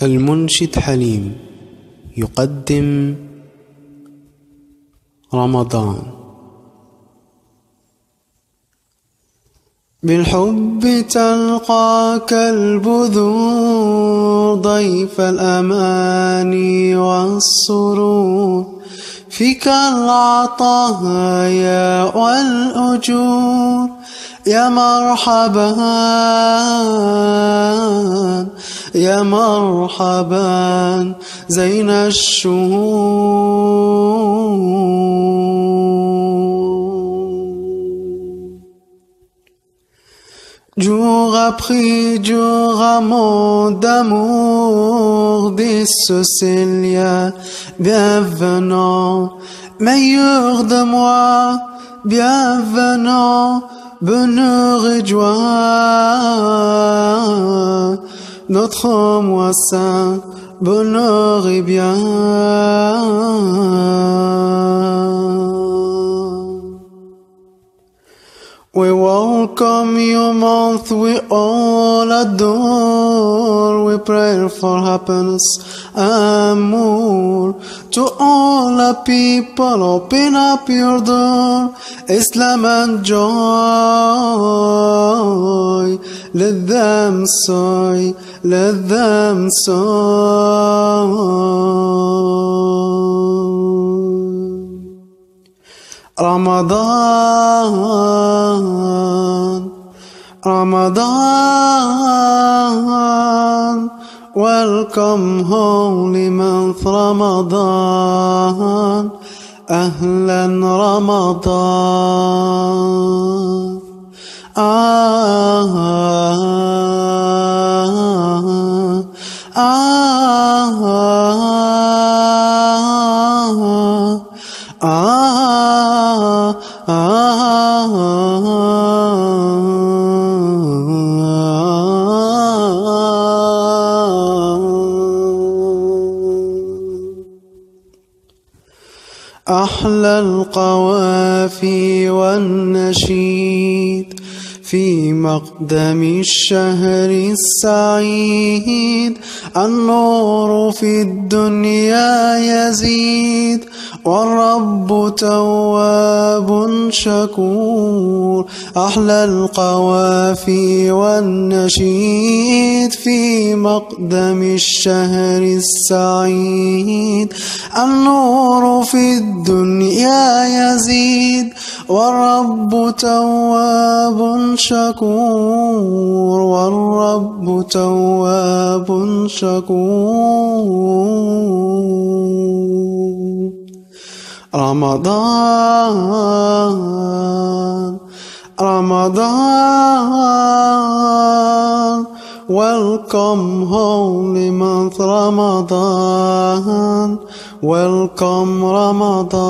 المنشد حليم يقدم رمضان. بالحب تلقاك البذور ضيف الأماني والسرور، فيك العطايا والأجور. يا مرحبا يا مرحبا زين الشهور. Jour après jour, amour d'amour, des Cécilia, bienvenant, meilleur de moi, bienvenant, bonheur et joie, notre mois saint, bonheur et bien. We welcome your month, we all adore, we pray for happiness and more. To all the people, open up your door, Islam and joy, let them soy, let them soy. Ramadan, Ramadan, welcome holy month Ramadan, Ahlan Ramadan. أحلى القوافي والنشيد في مقدم الشهر السعيد، النور في الدنيا يزيد والرب تواب شكور. أحلى القوافي والنشيد في مقدم الشهر السعيد، النور في الدنيا يزيد والرب تواب شكور، والرب تواب شكور. رمضان، Ramadan, welcome holy month Ramadan, welcome Ramadan.